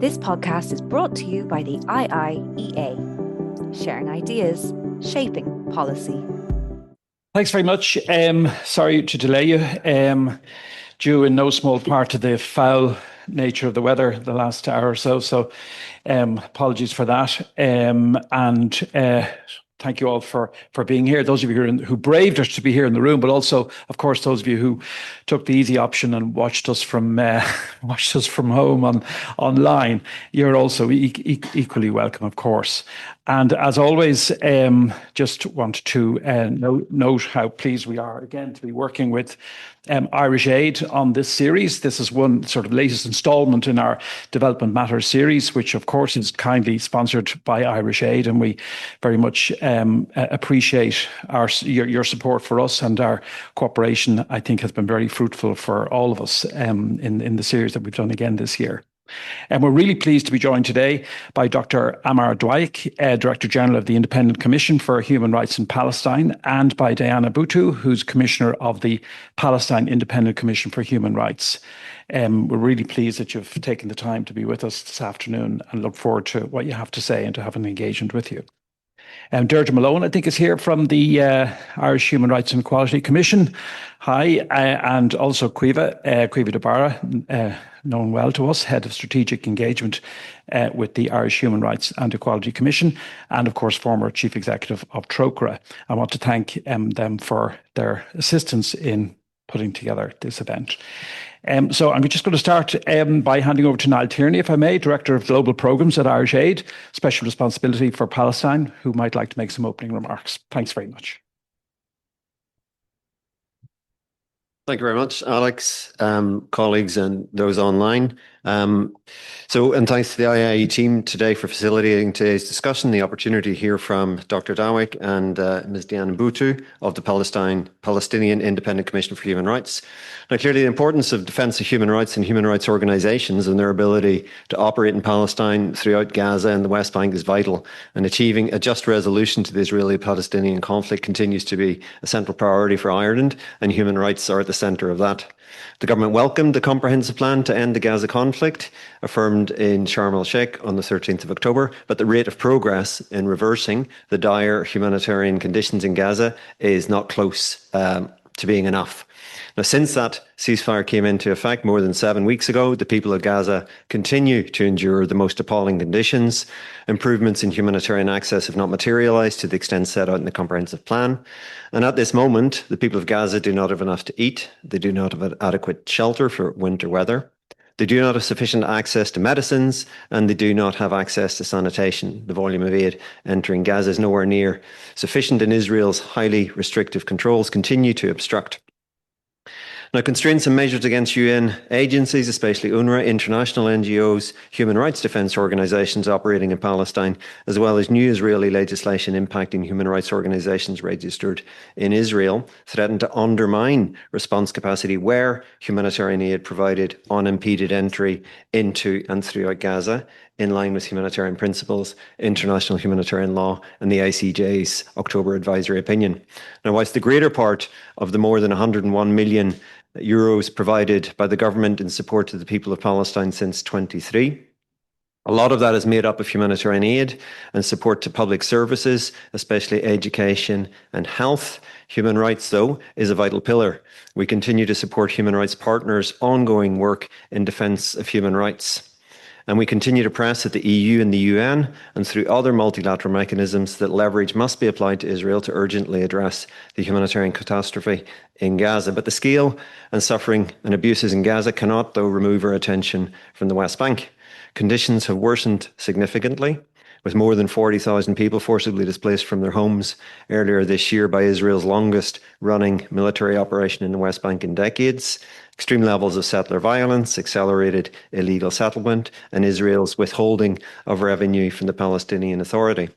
This podcast is brought to you by the IIEA, sharing ideas, shaping policy. Thanks very much. Sorry to delay you, due in no small part to the foul nature of the weather the last hour or so. So apologies for that. Thank you all for being here. Those of you who braved us to be here in the room, but also, of course, those of you who took the easy option and watched us from home online. You're also equally welcome, of course. And as always, just want to note how pleased we are again to be working with Irish Aid on this series. This is one sort of latest instalment in our Development Matters series, which of course is kindly sponsored by Irish Aid, and we very much appreciate your support for us, and our cooperation, I think, has been very fruitful for all of us in the series that we've done again this year. And we're really pleased to be joined today by Dr. Ammar Dwaik, Director General of the Independent Commission for Human Rights in Palestine, and by Diana Buttu, who's Commissioner of the Palestine Independent Commission for Human Rights. We're really pleased that you've taken the time to be with us this afternoon, and look forward to what you have to say and to have an engagement with you. Deirdre Malone, I think, is here from the Irish Human Rights and Equality Commission. Hi, and also Caoimhe Dabara, known well to us, Head of Strategic Engagement with the Irish Human Rights and Equality Commission, and of course, former Chief Executive of Trócaire. I want to thank them for their assistance in putting together this event. So I'm just going to start by handing over to Niall Tierney, if I may, Director of Global Programmes at Irish Aid, Special Responsibility for Palestine, who might like to make some opening remarks. Thanks very much. Thank you very much, Alex, colleagues and those online. And thanks to the IIEA team today for facilitating today's discussion, the opportunity to hear from Dr. Dwaik and Ms. Diana Buttu of the Palestinian Independent Commission for Human Rights. Now, clearly the importance of defence of human rights and human rights organisations and their ability to operate in Palestine, throughout Gaza and the West Bank is vital, and achieving a just resolution to the Israeli-Palestinian conflict continues to be a central priority for Ireland, and human rights are at the centre of that. The government welcomed the comprehensive plan to end the Gaza conflict, affirmed in Sharm el-Sheikh on the 13th of October, but the rate of progress in reversing the dire humanitarian conditions in Gaza is not close to being enough. Now, since that ceasefire came into effect more than 7 weeks ago, the people of Gaza continue to endure the most appalling conditions. Improvements in humanitarian access have not materialised to the extent set out in the comprehensive plan. And at this moment, the people of Gaza do not have enough to eat. They do not have adequate shelter for winter weather. They do not have sufficient access to medicines, and they do not have access to sanitation. The volume of aid entering Gaza is nowhere near sufficient, and Israel's highly restrictive controls continue to obstruct. Now, constraints and measures against UN agencies, especially UNRWA, international NGOs, human rights defence organisations operating in Palestine, as well as new Israeli legislation impacting human rights organisations registered in Israel, threaten to undermine response capacity where humanitarian aid provided unimpeded entry into and throughout Gaza, in line with humanitarian principles, international humanitarian law, and the ICJ's October advisory opinion. Now, whilst the greater part of the more than 101 million euros provided by the government in support of the people of Palestine since 23, a lot of that is made up of humanitarian aid and support to public services, especially education and health. Human rights, though, is a vital pillar. We continue to support human rights partners' ongoing work in defence of human rights. And we continue to press at the EU and the UN and through other multilateral mechanisms that leverage must be applied to Israel to urgently address the humanitarian catastrophe in Gaza. But the scale and suffering and abuses in Gaza cannot, though, remove our attention from the West Bank. Conditions have worsened significantly, with more than 40,000 people forcibly displaced from their homes earlier this year by Israel's longest running military operation in the West Bank in decades. Extreme levels of settler violence, accelerated illegal settlement, and Israel's withholding of revenue from the Palestinian Authority.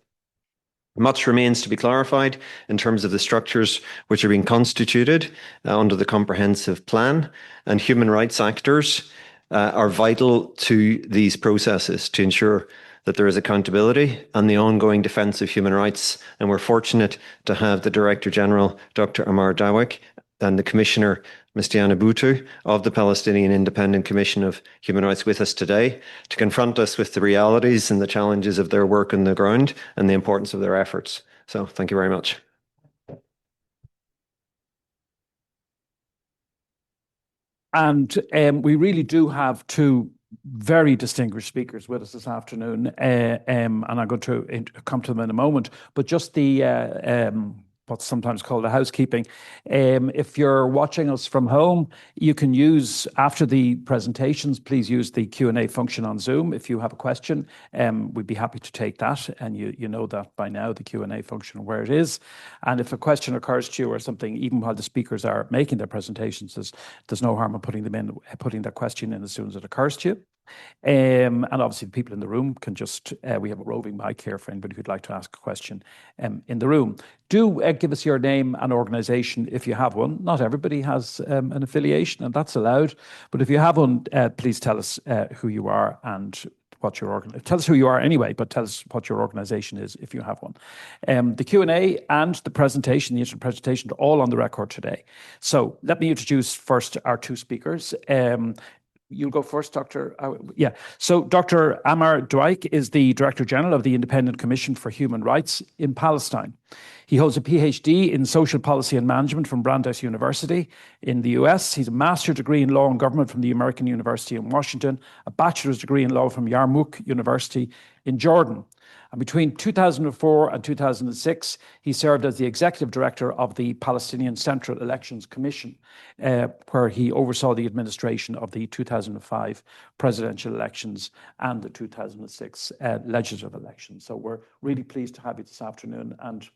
Much remains to be clarified in terms of the structures which are being constituted under the comprehensive plan, and human rights actors are vital to these processes to ensure that there is accountability and the ongoing defence of human rights. And we're fortunate to have the Director General, Dr. Ammar Dwaik, and the Commissioner Ms. Diana Buttu of the Palestinian Independent Commission of Human Rights with us today to confront us with the realities and the challenges of their work on the ground and the importance of their efforts. So thank you very much. And we really do have two very distinguished speakers with us this afternoon, and I'm going to come to them in a moment. But just the what's sometimes called a housekeeping. If you're watching us from home, you can use, after the presentations, please use the Q&A function on Zoom. If you have a question, we'd be happy to take that. And you know that by now, the Q&A function, where it is. And if a question occurs to you or something, even while the speakers are making their presentations, there's no harm in putting that question in as soon as it occurs to you. And obviously the people in the room can just, we have a roving mic here for anybody who'd like to ask a question in the room. Do give us your name and organisation if you have one. Not everybody has an affiliation, and that's allowed. But if you have one, please tell us who you are and what your tell us who you are anyway, but tell us what your organisation is if you have one. The Q&A and the presentation, the instant presentation, are all on the record today. So let me introduce first our two speakers. You'll go first, Dr. So Dr. Ammar Dwaik is the Director General of the Independent Commission for Human Rights in Palestine. He holds a PhD in Social Policy and Management from Brandeis University in the US. He's a master's degree in Law and Government from the American University in Washington, a bachelor's degree in Law from Yarmouk University in Jordan. And between 2004 and 2006, he served as the executive director of the Palestinian Central Elections Commission, where he oversaw the administration of the 2005 presidential elections and the 2006 legislative elections. So we're really pleased to have you this afternoon, and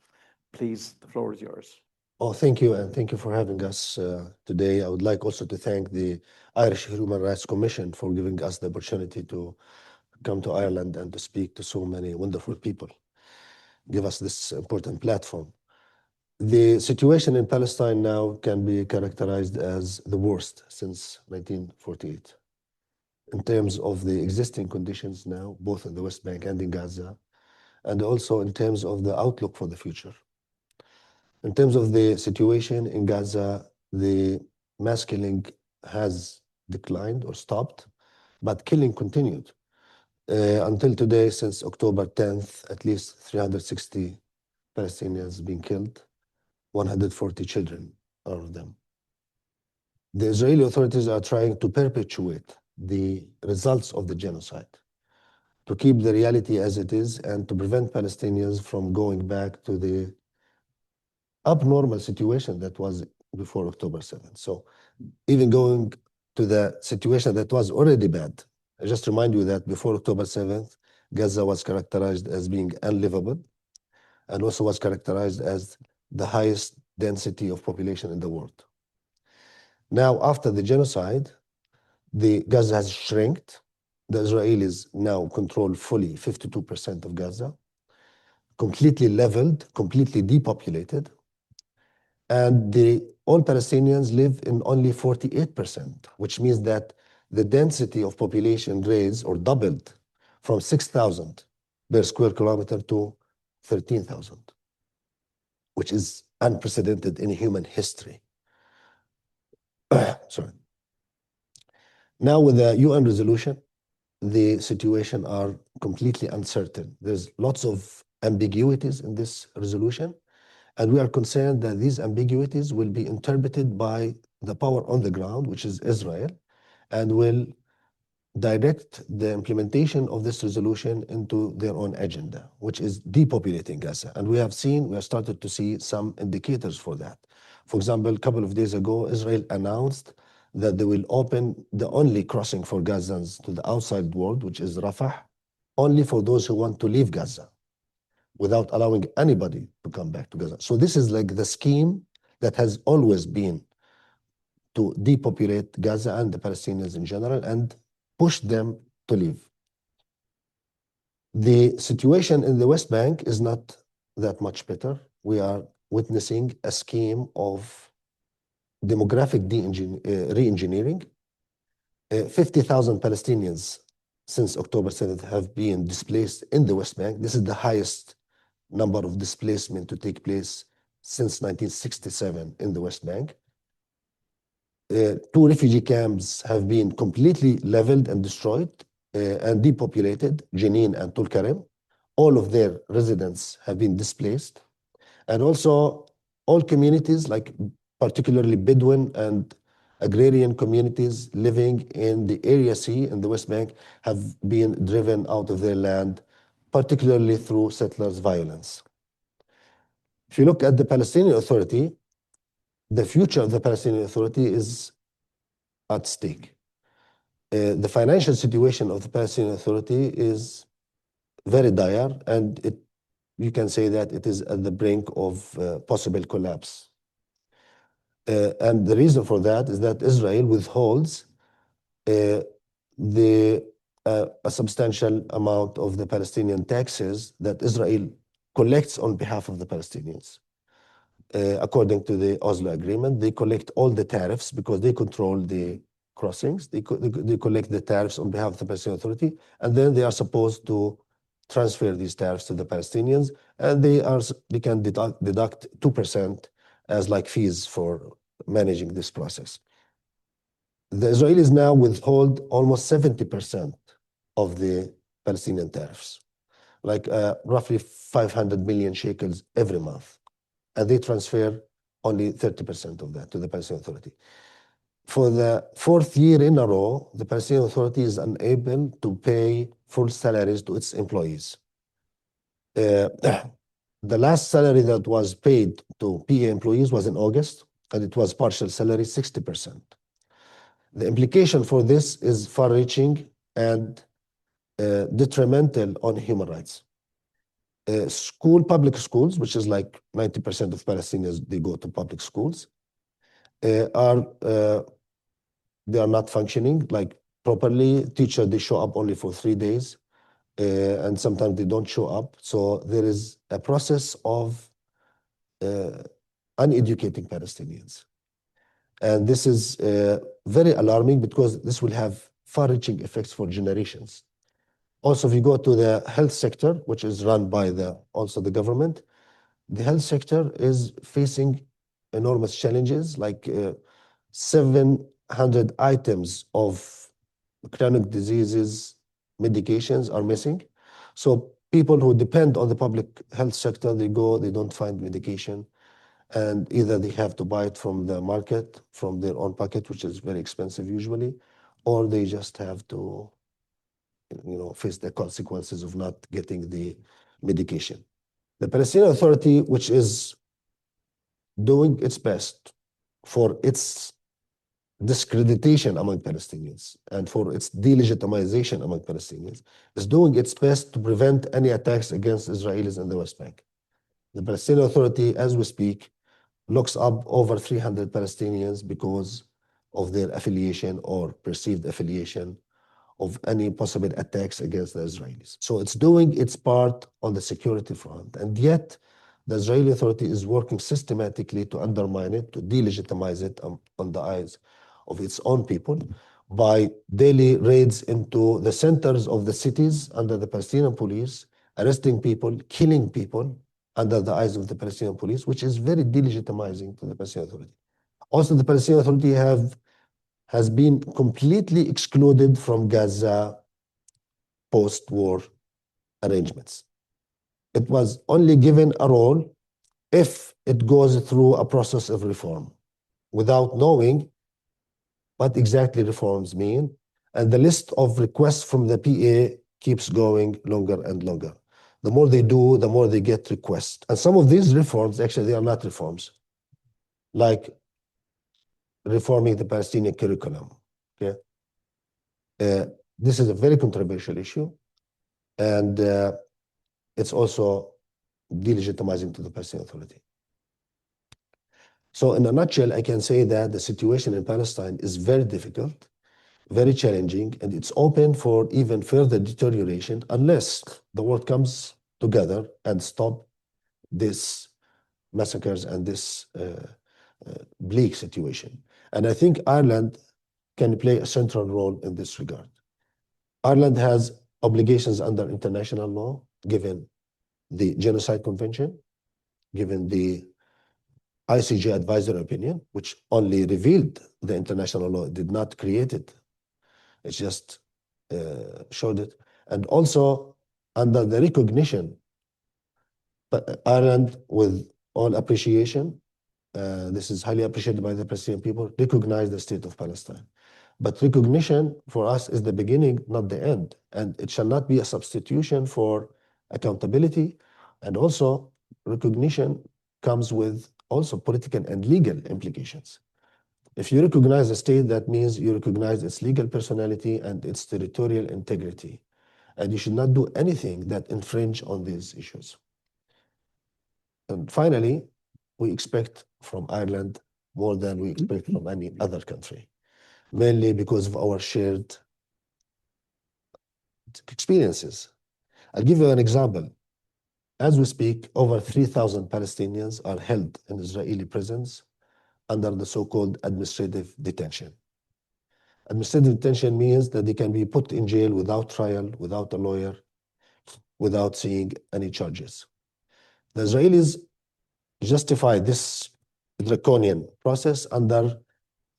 please, the floor is yours. Oh, thank you, and thank you for having us today. I would like also to thank the Irish Human Rights Commission for giving us the opportunity to come to Ireland and to speak to so many wonderful people, give us this important platform. The situation in Palestine now can be characterized as the worst since 1948 in terms of the existing conditions now, both in the West Bank and in Gaza, and also in terms of the outlook for the future. In terms of the situation in Gaza, the mass killing has declined or stopped, but killing continued. Until today, since October 10th, at least 360 Palestinians being killed, 140 children out of them. The Israeli authorities are trying to perpetuate the results of the genocide, to keep the reality as it is and to prevent Palestinians from going back to the abnormal situation that was before October 7th. So even going to the situation that was already bad. I just remind you that before October 7th, Gaza was characterized as being unlivable and also was characterized as the highest density of population in the world. Now, after the genocide, the Gaza has shrinked. The Israelis now control fully 52% of Gaza, completely leveled, completely depopulated. And all Palestinians live in only 48%, which means that the density of population raised or doubled from 6,000 per square kilometer to 13,000, which is unprecedented in human history. Sorry. Now with the UN resolution, the situation are completely uncertain. There's lots of ambiguities in this resolution, and we are concerned that these ambiguities will be interpreted by the power on the ground, which is Israel, and will direct the implementation of this resolution into their own agenda, which is depopulating Gaza. And we have started to see some indicators for that. For example, a couple of days ago, Israel announced that they will open the only crossing for Gazans to the outside world, which is Rafah, only for those who want to leave Gaza, without allowing anybody to come back to Gaza. So this is like the scheme that has always been to depopulate Gaza and the Palestinians in general and push them to leave. The situation in the West Bank is not that much better. We are witnessing a scheme of demographic re-engineering. 50,000 Palestinians since October 7th have been displaced in the West Bank. This is the highest number of displacement to take place since 1967 in the West Bank. Two refugee camps have been completely leveled and destroyed and depopulated, Jenin and Tulkarem. All of their residents have been displaced. And also all communities, like particularly Bedouin and agrarian communities living in the Area C in the West Bank, have been driven out of their land, particularly through settlers' violence. If you look at the Palestinian Authority, the future of the Palestinian Authority is at stake. The financial situation of the Palestinian Authority is very dire, and you can say that it is at the brink of possible collapse. And the reason for that is that Israel withholds a substantial amount of the Palestinian taxes that Israel collects on behalf of the Palestinians. According to the Oslo Agreement, they collect all the tariffs because they control the crossings. They collect the tariffs on behalf of the Palestinian Authority, and then they are supposed to transfer these tariffs to the Palestinians, and they can deduct 2% as like fees for managing this process. The Israelis now withhold almost 70% of the Palestinian tariffs, like roughly 500 million shekels every month. And they transfer only 30% of that to the Palestinian Authority. For the fourth year in a row, the Palestinian Authority is unable to pay full salaries to its employees. The last salary that was paid to PA employees was in August, and it was partial salary, 60%. The implication for this is far-reaching and detrimental on human rights. Public schools, which is like 90% of Palestinians, they go to public schools, they are not functioning like properly. Teachers, they show up only for 3 days, and sometimes they don't show up. So there is a process of uneducating Palestinians. And this is very alarming because this will have far-reaching effects for generations. Also, if you go to the health sector, which is run by also the government, the health sector is facing enormous challenges, like 700 items of chronic diseases, medications are missing. So people who depend on the public health sector, they don't find medication, and either they have to buy it from the market, from their own pocket, which is very expensive usually, or they just have to face the consequences of not getting the medication. The Palestinian Authority, which is doing its best for its discreditation among Palestinians and for its delegitimization among Palestinians, is doing its best to prevent any attacks against Israelis in the West Bank. The Palestinian Authority, as we speak, locks up over 300 Palestinians because of their affiliation or perceived affiliation of any possible attacks against the Israelis. So it's doing its part on the security front, and yet the Israeli Authority is working systematically to undermine it, to delegitimize it on the eyes of its own people by daily raids into the centers of the cities under the Palestinian police, arresting people, killing people under the eyes of the Palestinian police, which is very delegitimizing to the Palestinian Authority. Also, the Palestinian Authority has been completely excluded from Gaza post-war arrangements. It was only given a role if it goes through a process of reform, without knowing what exactly reforms mean. And the list of requests from the PA keeps going longer and longer. The more they do, the more they get requests. And some of these reforms, actually, they are not reforms, like reforming the Palestinian curriculum. Okay, this is a very controversial issue, and it's also delegitimizing to the Palestinian Authority. So in a nutshell, I can say that the situation in Palestine is very difficult, very challenging, and it's open for even further deterioration unless the world comes together and stop this massacres and this bleak situation. And I think Ireland can play a central role in this regard. Ireland has obligations under international law, given the Genocide Convention, given the ICJ advisory opinion, which only revealed the international law, did not create it. It just showed it. And also under the recognition, but Ireland, with all appreciation, this is highly appreciated by the Palestinian people, recognize the state of Palestine. But recognition for us is the beginning, not the end. And it shall not be a substitution for accountability. And also recognition comes with also political and legal implications. If you recognize a state, that means you recognize its legal personality and its territorial integrity. And you should not do anything that infringe on these issues. And finally, we expect from Ireland more than we expect from any other country, mainly because of our shared experiences. I'll give you an example. As we speak, over 3,000 Palestinians are held in Israeli prisons under the so-called administrative detention. Administrative detention means that they can be put in jail without trial, without a lawyer, without seeing any charges. The Israelis justify this draconian process under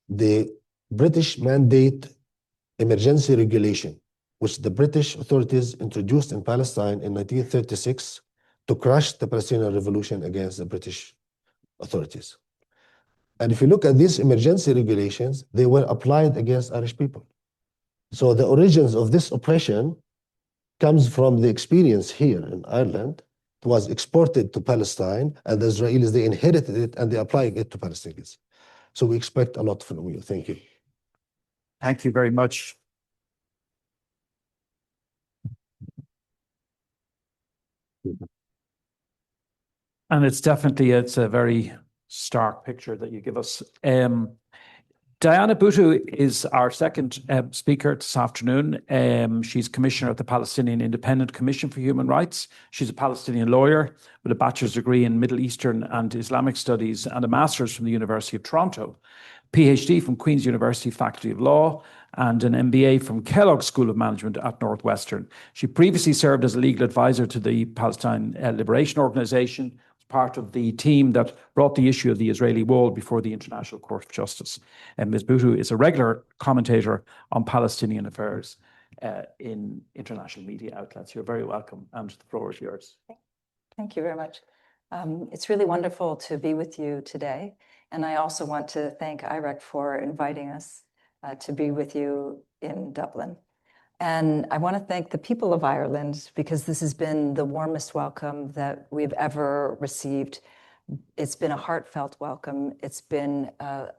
the British mandate emergency regulation, which the British authorities introduced in Palestine in 1936 to crush the Palestinian revolution against the British authorities. And if you look at these emergency regulations, they were applied against Irish people. So the origins of this oppression comes from the experience here in Ireland. It was exported to Palestine, and the Israelis, they inherited it and they're applying it to Palestinians. So we expect a lot from you. Thank you. Thank you very much. And it's a very stark picture that you give us. Diana Buttu is our second speaker this afternoon. She's commissioner at the Palestinian Independent Commission for Human Rights. She's a Palestinian lawyer with a bachelor's degree in Middle Eastern and Islamic Studies and a master's from the University of Toronto, PhD from Queen's University Faculty of Law, and an MBA from Kellogg School of Management at Northwestern. She previously served as a legal advisor to the Palestine Liberation Organization, part of the team that brought the issue of the Israeli wall before the International Court of Justice. And Ms. Buttu is a regular commentator on Palestinian affairs in international media outlets. You're very welcome, and the floor is yours. Thank you very much. It's really wonderful to be with you today. And I also want to thank IREC for inviting us to be with you in Dublin. And I want to thank the people of Ireland, because this has been the warmest welcome that we've ever received. It's been a heartfelt welcome. It's been a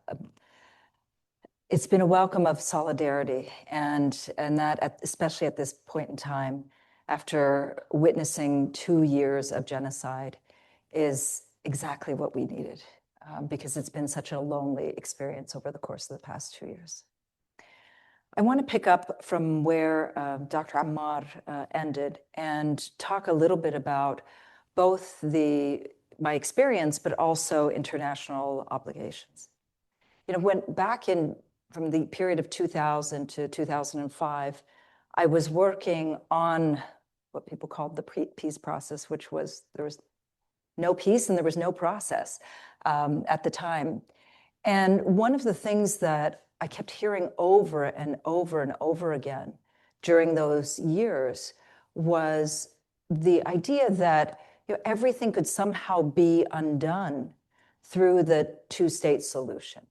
welcome of solidarity, and that especially at this point in time, after witnessing 2 years of genocide, is exactly what we needed, because it's been such a lonely experience over the course of the past 2 years. I want to pick up from where Dr. Ammar ended and talk a little bit about both my experience, but also international obligations. You know, went back from the period of 2000 to 2005, I was working on what people called the peace process, which was, there was no peace and there was no process at the time. And one of the things that I kept hearing over and over and over again during those years was the idea that, you know, everything could somehow be undone through the two-state solution.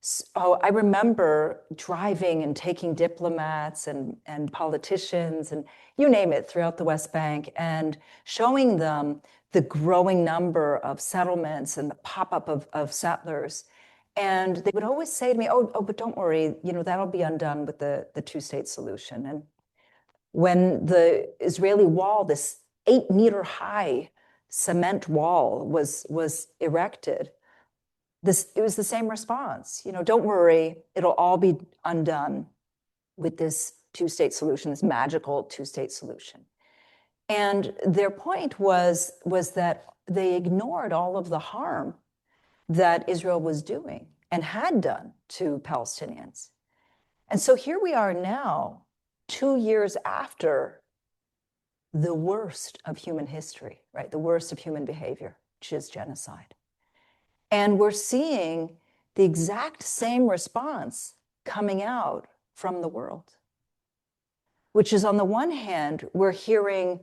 So I remember driving and taking diplomats and politicians and you name it throughout the West Bank and showing them the growing number of settlements and the pop-up of settlers. And they would always say to me, oh, but don't worry, you know, that'll be undone with the two-state solution. And when the Israeli wall, this 8-meter high cement wall was erected, it was the same response. You know, don't worry, it'll all be undone with this two-state solution, this magical two-state solution. And their point was that they ignored all of the harm that Israel was doing and had done to Palestinians. And so here we are now, 2 years after the worst of human history, right? The worst of human behavior, which is genocide. And we're seeing the exact same response coming out from the world, which is, on the one hand, we're hearing,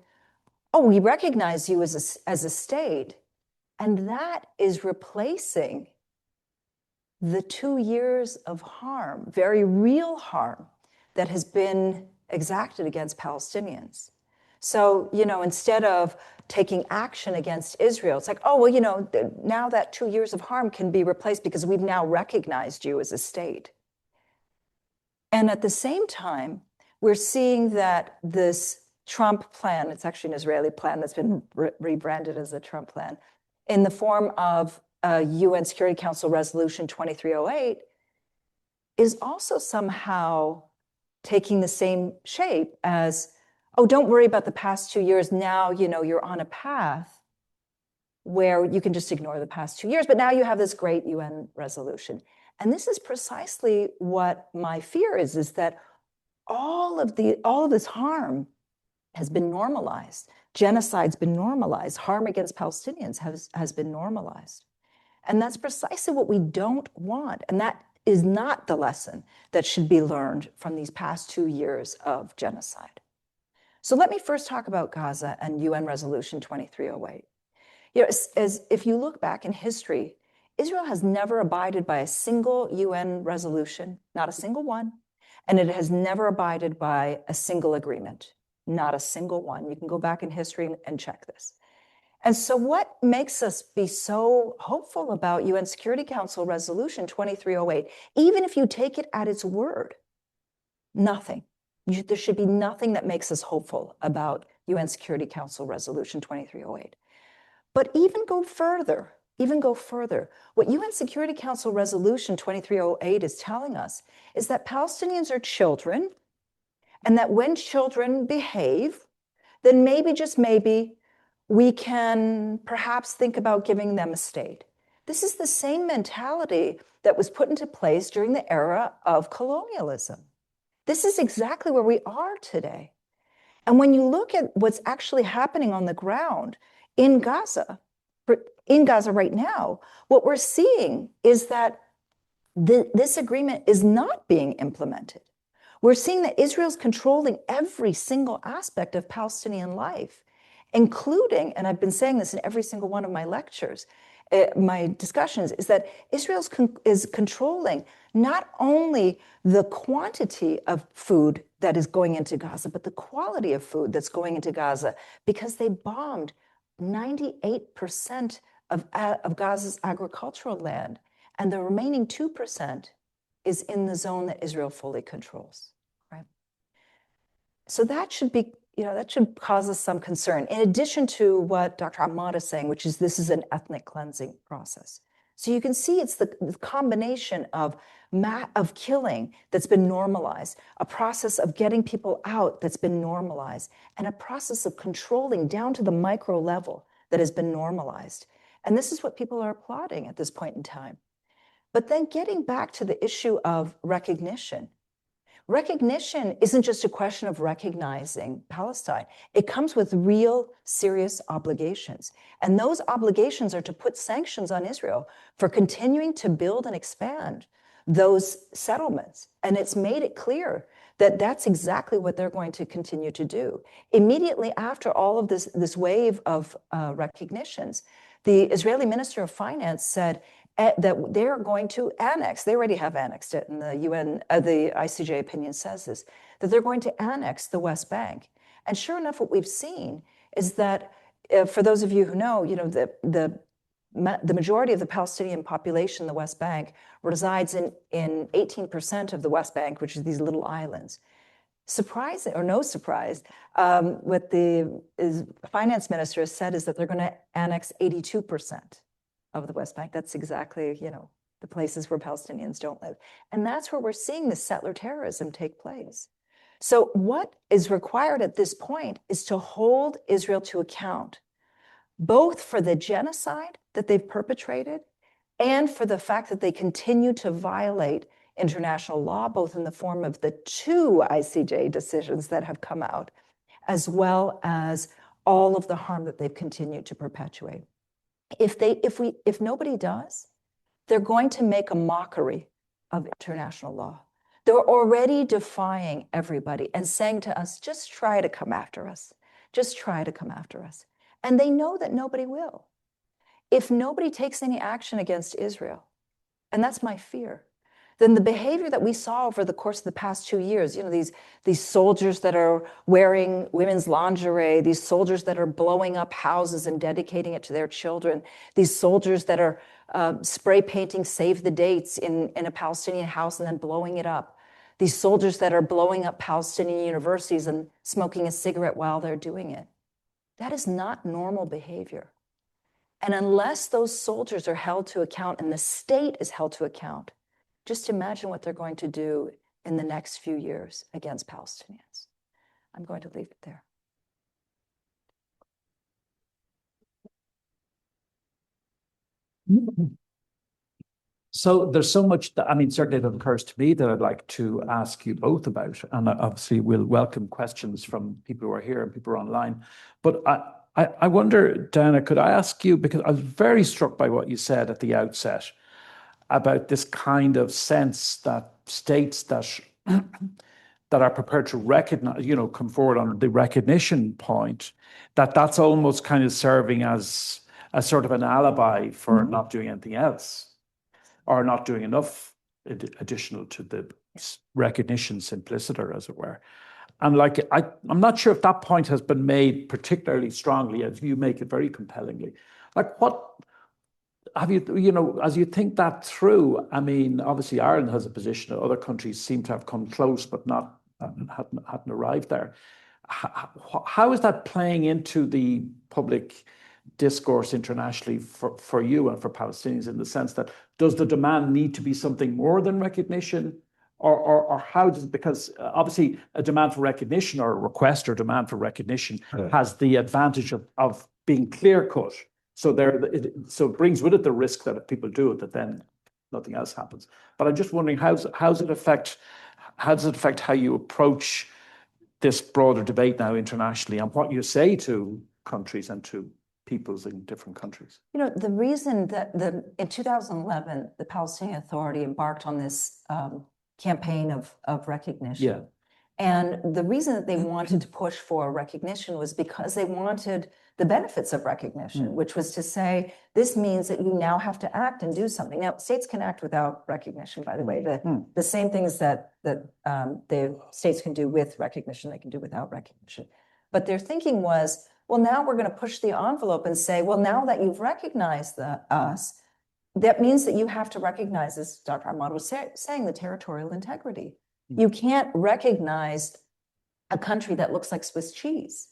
oh, we recognize you as a state, and that is replacing the 2 years of harm, very real harm, that has been exacted against Palestinians. So, instead of taking action against Israel, it's like, oh, well, now that 2 years of harm can be replaced because we've now recognized you as a state. And at the same time, we're seeing that this Trump plan, it's actually an Israeli plan that's been rebranded as a Trump plan, in the form of UN Security Council Resolution 2308, is also somehow taking the same shape as, oh, don't worry about the past 2 years. Now, you're on a path where you can just ignore the past 2 years, but now you have this great UN resolution. And this is precisely what my fear is that all of this harm has been normalized. Genocide's been normalized. Harm against Palestinians has been normalized. And that's precisely what we don't want. And that is not the lesson that should be learned from these past 2 years of genocide. So let me first talk about Gaza and UN Resolution 2308. If you look back in history, Israel has never abided by a single UN resolution, not a single one, and it has never abided by a single agreement, not a single one. You can go back in history and check this. And so what makes us be so hopeful about UN Security Council Resolution 2308, even if you take it at its word? Nothing. There should be nothing that makes us hopeful about UN Security Council Resolution 2308. But even go further. What UN Security Council Resolution 2308 is telling us is that Palestinians are children, and that when children behave, then maybe, just maybe, we can perhaps think about giving them a state. This is the same mentality that was put into place during the era of colonialism. This is exactly where we are today. And when you look at what's actually happening on the ground in Gaza right now, what we're seeing is that this agreement is not being implemented. We're seeing that Israel's controlling every single aspect of Palestinian life, including, and I've been saying this in every single one of my lectures, my discussions, is that Israel is controlling not only the quantity of food that is going into Gaza, but the quality of food that's going into Gaza, because they bombed 98% of Gaza's agricultural land, and the remaining 2% is in the zone that Israel fully controls, right? So that should be, that should cause us some concern, in addition to what Dr. Ammar is saying, which is this is an ethnic cleansing process. So you can see it's the combination of killing that's been normalized, a process of getting people out that's been normalized, and a process of controlling down to the micro level that has been normalized. And this is what people are applauding at this point in time. But then getting back to the issue of recognition. Recognition isn't just a question of recognizing Palestine. It comes with real, serious obligations. And those obligations are to put sanctions on Israel for continuing to build and expand those settlements. And it's made it clear that that's exactly what they're going to continue to do. Immediately after all of this wave of recognitions, the Israeli Minister of Finance said that they're going to annex, they already have annexed it, and the ICJ opinion says this, that they're going to annex the West Bank. And sure enough, what we've seen is that, for those of you who know, the majority of the Palestinian population in the West Bank resides in 18% of the West Bank, which is these little islands. Surprising, or no surprise, what the finance minister has said is that they're going to annex 82% of the West Bank. That's exactly, the places where Palestinians don't live. And that's where we're seeing the settler terrorism take place. So what is required at this point is to hold Israel to account, both for the genocide that they've perpetrated and for the fact that they continue to violate international law, both in the form of the 2 ICJ decisions that have come out, as well as all of the harm that they've continued to perpetuate. If nobody does, they're going to make a mockery of international law. They're already defying everybody and saying to us, just try to come after us. Just try to come after us. And they know that nobody will. If nobody takes any action against Israel, and that's my fear, then the behavior that we saw over the course of the past 2 years, these soldiers that are wearing women's lingerie, these soldiers that are blowing up houses and dedicating it to their children, these soldiers that are spray painting save the dates in a Palestinian house and then blowing it up, these soldiers that are blowing up Palestinian universities and smoking a cigarette while they're doing it. That is not normal behavior. And unless those soldiers are held to account and the state is held to account, just imagine what they're going to do in the next few years against Palestinians. I'm going to leave it there. So there's so much that, I mean, certainly that occurs to me that I'd like to ask you both about. And obviously we'll welcome questions from people who are here and people who are online. But I wonder, Diana, could I ask you, because I was very struck by what you said at the outset about this kind of sense that states that that are prepared to recognize, come forward on the recognition point, that's almost kind of serving as a sort of an alibi for not doing anything else, or not doing enough additional to the recognition simpliciter, as it were. And I'm not sure if that point has been made particularly strongly, as you make it very compellingly. Like, what have you, as you think that through, I mean, obviously Ireland has a position, other countries seem to have come close, but hadn't arrived there. How is that playing into the public discourse internationally for you and for Palestinians, in the sense that, does the demand need to be something more than recognition? Or how does, because obviously a demand for recognition, or a request or demand for recognition, has the advantage of being clear-cut. So it brings with it the risk that if people do it, that then nothing else happens. But I'm just wondering, how does it affect how you approach this broader debate now internationally, and what you say to countries and to peoples in different countries? The reason that in 2011, the Palestinian Authority embarked on this campaign of recognition. Yeah. And the reason that they wanted to push for recognition was because they wanted the benefits of recognition, which was to say, this means that you now have to act and do something. Now, states can act without recognition, by the way. The same things that the states can do with recognition, they can do without recognition. But their thinking was, well, now we're going to push the envelope and say, well, now that you've recognized us, that means that you have to recognize, as Dr. Ammar was saying, the territorial integrity. You can't recognize a country that looks like Swiss cheese.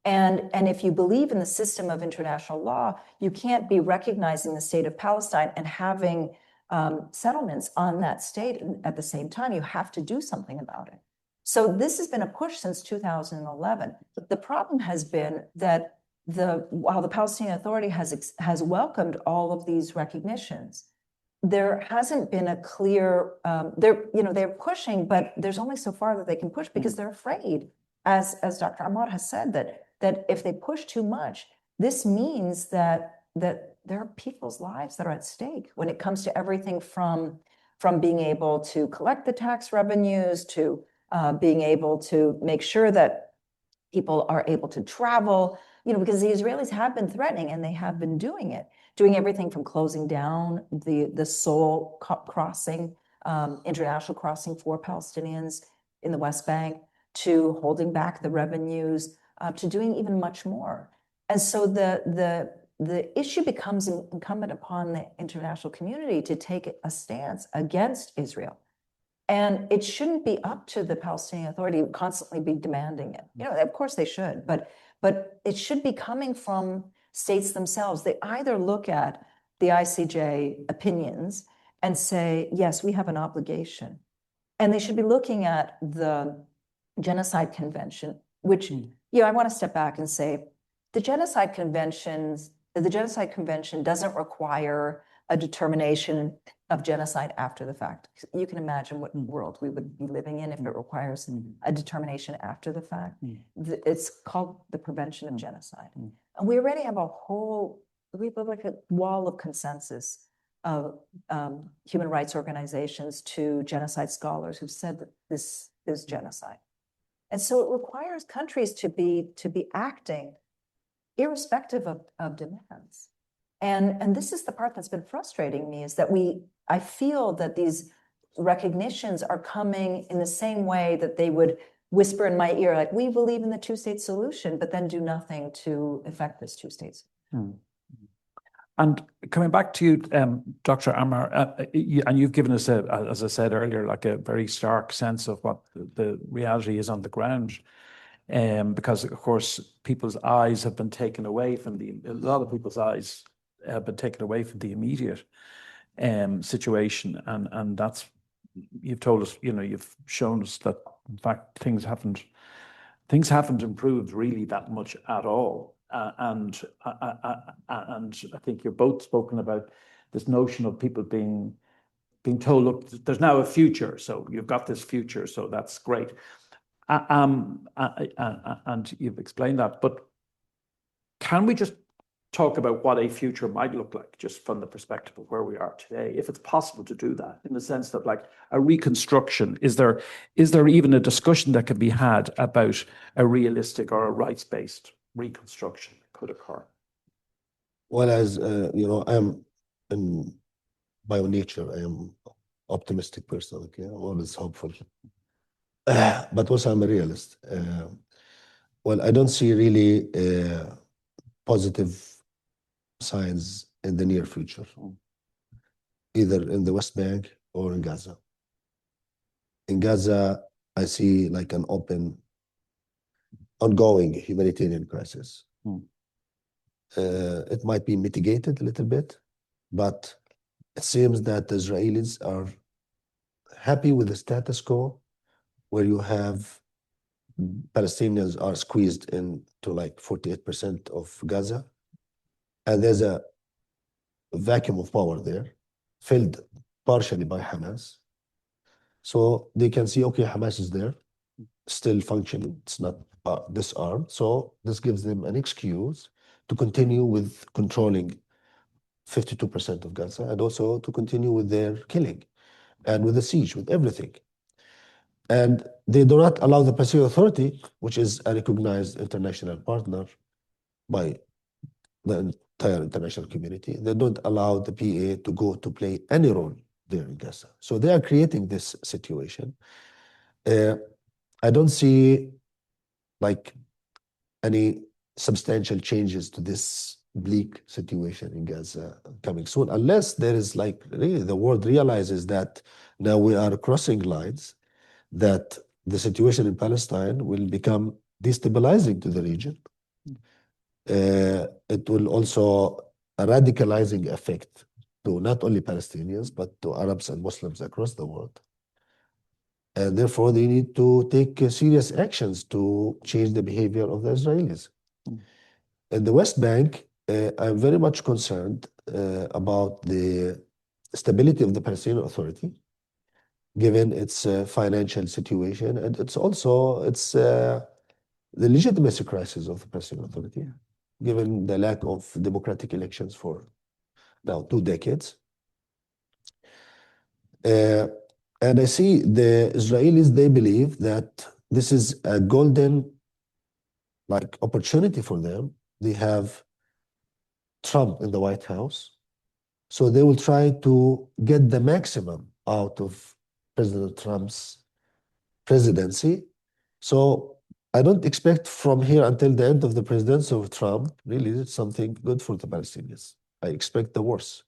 And if you believe in the system of international law, you can't be recognizing the state of Palestine and having settlements on that state at the same time. You have to do something about it. So this has been a push since 2011. The problem has been that while the Palestinian Authority has welcomed all of these recognitions, there hasn't been a clear, they're pushing, but there's only so far that they can push, because they're afraid, as Dr. Ammar has said, that if they push too much, this means that there are people's lives that are at stake when it comes to everything from being able to collect the tax revenues to being able to make sure that people are able to travel, because the Israelis have been threatening, and they have been doing everything from closing down the sole crossing, international crossing for Palestinians in the West Bank, to holding back the revenues, to doing even much more. And so the issue becomes incumbent upon the international community to take a stance against Israel. And it shouldn't be up to the Palestinian Authority to constantly be demanding it. Of course they should, but it should be coming from states themselves. They either look at the ICJ opinions and say, yes, we have an obligation. And they should be looking at the Genocide Convention, which, I want to step back and say, the Genocide Convention doesn't require a determination of genocide after the fact. You can imagine what world we would be living in if it requires a determination after the fact. It's called the Prevention of Genocide. And we already have we have like a wall of consensus human rights organizations to genocide scholars who've said that this is genocide. And so it requires countries to be acting irrespective of demands. And this is the part that's been frustrating me, is that I feel that these recognitions are coming in the same way that they would whisper in my ear, like, we believe in the two-state solution, but then do nothing to effect this two-state solution. And coming back to you, Dr. Ammar, and you've given us, as I said earlier, like a very stark sense of what the reality is on the ground. Because, of course, people's eyes have been taken away from a lot of people's eyes have been taken away from the immediate situation. And that's, you've told us, you've shown us that, in fact, things haven't improved really that much at all. And I think you're both spoken about this notion of people being told, look, there's now a future, so you've got this future, so that's great. And you've explained that, but can we just talk about what a future might look like, just from the perspective of where we are today, if it's possible to do that, in the sense that, like, a reconstruction, is there even a discussion that can be had about a realistic or a rights-based reconstruction that could occur? Well, as I'm by nature, I am optimistic person. Okay, I'm always hopeful, but also I'm a realist. Well, I don't see really positive signs in the near future, either in the West Bank or in Gaza. In Gaza, I see like an ongoing humanitarian crisis. It might be mitigated a little bit, but it seems that the Israelis are happy with the status quo, where you have Palestinians are squeezed into like 48% of Gaza, and there's a vacuum of power there, filled partially by Hamas. So they can see, okay, Hamas is there, still functioning, it's not disarmed. So this gives them an excuse to continue with controlling 52% of Gaza, and also to continue with their killing and with the siege, with everything. And they do not allow the Palestinian Authority, which is a recognized international partner by the entire international community, they don't allow the PA to go to play any role there in Gaza. So they are creating this situation. I don't see like any substantial changes to this bleak situation in Gaza coming soon, unless there is like really the world realizes that now we are crossing lines, that the situation in Palestine will become destabilizing to the region. It will also a radicalizing effect to not only Palestinians, but to Arabs and Muslims across the world. And therefore, they need to take serious actions to change the behavior of the Israelis. In the West Bank, I'm very much concerned about the stability of the Palestinian Authority, given its financial situation, and it's also the legitimacy crisis of the Palestinian Authority, given the lack of democratic elections for now 2 decades. And I see the Israelis, they believe that this is a golden like opportunity for them. They have Trump in the White House, so they will try to get the maximum out of President Trump's presidency. So I don't expect from here until the end of the presidency of Trump really something good for the Palestinians. I expect the worst.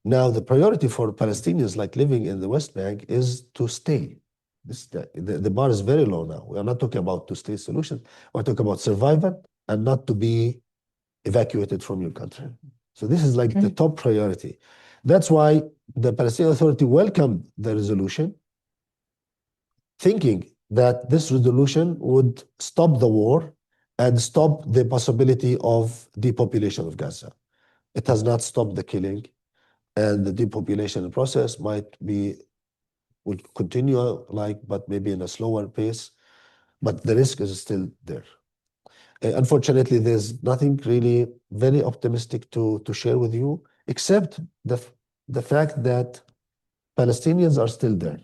Now, the priority for Palestinians like living in the West Bank is to stay. The bar is very low now. We are not talking about two-state solution. We're talking about survival and not to be evacuated from your country. So this is like the top priority. That's why the Palestinian Authority welcomed the resolution, thinking that this resolution would stop the war and stop the possibility of depopulation of Gaza. It has not stopped the killing, and the depopulation process will continue but maybe in a slower pace, but the risk is still there. Unfortunately, there's nothing really very optimistic to share with you, except the fact that Palestinians are still there.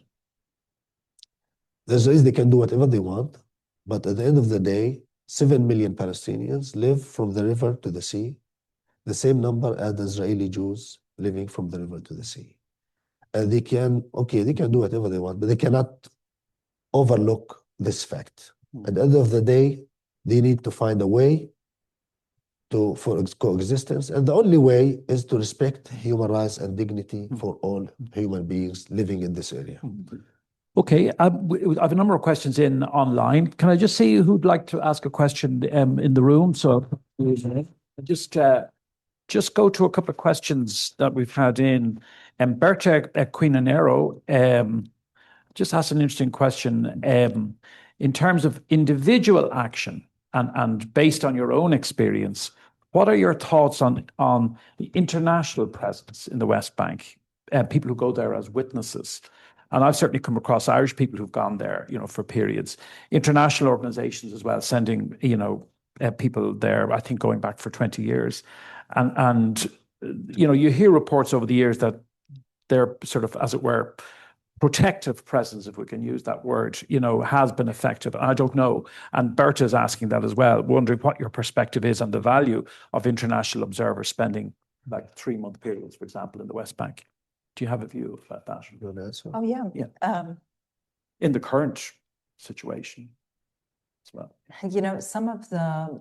There's a reason they can do whatever they want, but at the end of the day, 7 million Palestinians live from the river to the sea, the same number as the Israeli Jews living from the river to the sea. And they can do whatever they want, but they cannot overlook this fact. At the end of the day, they need to find a way for coexistence. And the only way is to respect human rights and dignity for all human beings living in this area. Okay, I have a number of questions in online. Can I just see who'd like to ask a question in the room? So just go to a couple of questions that we've had in. Berta Quinanero just asked an interesting question. In terms of individual action and based on your own experience, what are your thoughts on the international presence in the West Bank? People who go there as witnesses. And I've certainly come across Irish people who've gone there, for periods. International organizations as well, sending, people there, I think going back for 20 years. And you hear reports over the years that their sort of, as it were, protective presence, if we can use that word, has been effective. And I don't know. And Berta is asking that as well, wondering what your perspective is on the value of international observers spending like 3-month periods, for example, in the West Bank. Do you have a view about that? Oh, yeah. Yeah. In the current situation as well. Some of the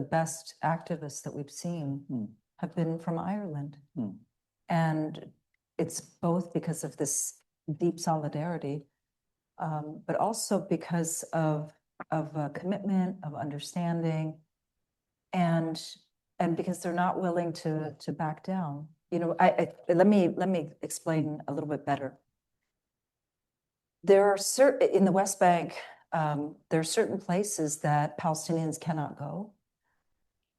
best activists that we've seen have been from Ireland. And it's both because of this deep solidarity, but also because of a commitment, of understanding, and because they're not willing to back down. Let me explain a little bit better. There are in the West Bank, there are certain places that Palestinians cannot go.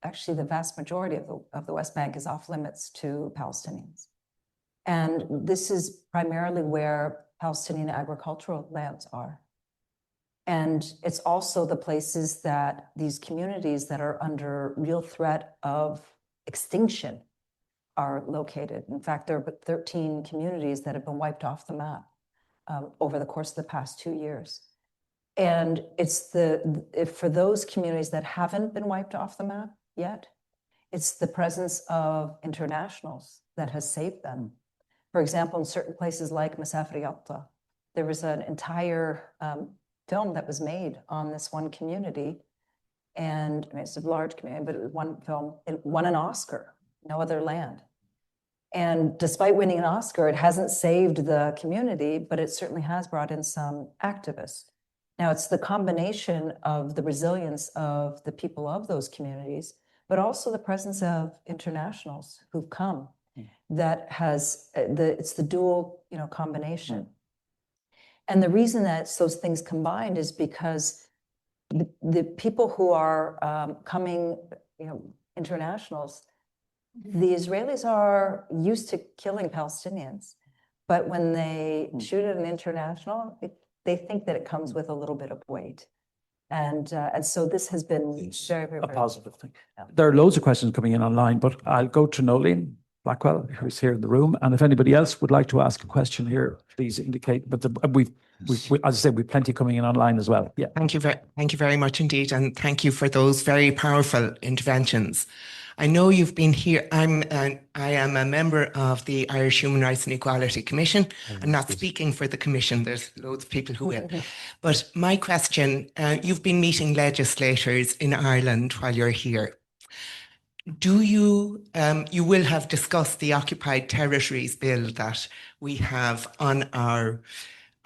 Actually, the vast majority of the West Bank is off limits to Palestinians. And this is primarily where Palestinian agricultural lands are. And it's also the places that these communities that are under real threat of extinction are located. In fact, there are 13 communities that have been wiped off the map over the course of the past 2 years. And it's for those communities that haven't been wiped off the map yet, it's the presence of internationals that has saved them. For example, in certain places like Masafri Yatta, there was an entire film that was made on this one community. And it's a large community, but it was one film, it won an Oscar, no other land. And despite winning an Oscar, it hasn't saved the community, but it certainly has brought in some activists. Now, it's the combination of the resilience of the people of those communities, but also the presence of internationals who've come that has it's the dual combination. And the reason that those things combined is because the people who are coming, internationals, the Israelis are used to killing Palestinians, but when they shoot at an international, they think that it comes with a little bit of weight. And so this has been very, very, a very positive thing. Yeah. There are loads of questions coming in online, but I'll go to Nolene Blackwell, who's here in the room. And if anybody else would like to ask a question here, please indicate. But we as I said, we've plenty coming in online as well. Yeah. Thank you very much indeed. And thank you for those very powerful interventions. I know you've been here. I am a member of the Irish Human Rights and Equality Commission. I'm not speaking for the Commission. There's loads of people who will. But my question, you've been meeting legislators in Ireland while you're here. Do you, you will have discussed the Occupied Territories Bill that we have on our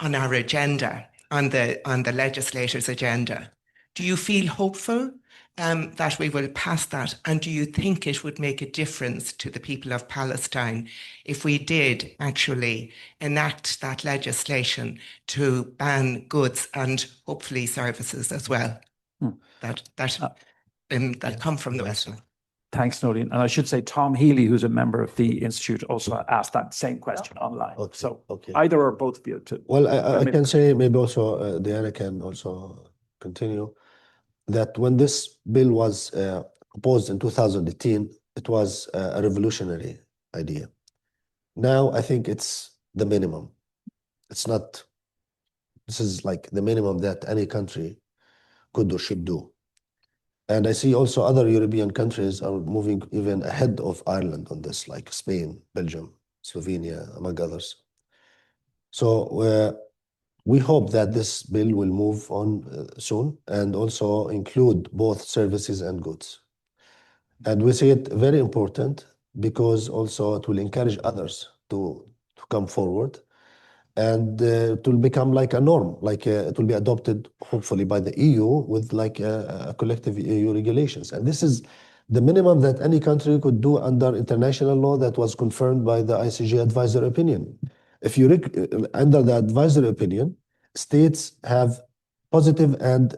agenda, on the legislators' agenda. Do you feel hopeful that we will pass that? And do you think it would make a difference to the people of Palestine if we did actually enact that legislation to ban goods and hopefully services as well that come from the West Bank? Thanks, Nolene. And I should say Tom Healy, who's a member of the Institute, also asked that same question online. Okay, so either or both of you. Well, I can say maybe also Diana can also continue that when this bill was proposed in 2018, it was a revolutionary idea. Now I think it's the minimum. It's not, this is like the minimum that any country could or should do. And I see also other European countries are moving even ahead of Ireland on this, like Spain, Belgium, Slovenia, among others. So we hope that this bill will move on soon and also include both services and goods. And we see it very important because also it will encourage others to come forward, and it will become like a norm, like it will be adopted hopefully by the EU with like a collective EU regulations. And this is the minimum that any country could do under international law that was confirmed by the ICJ advisory opinion. If you under the advisory opinion, states have positive and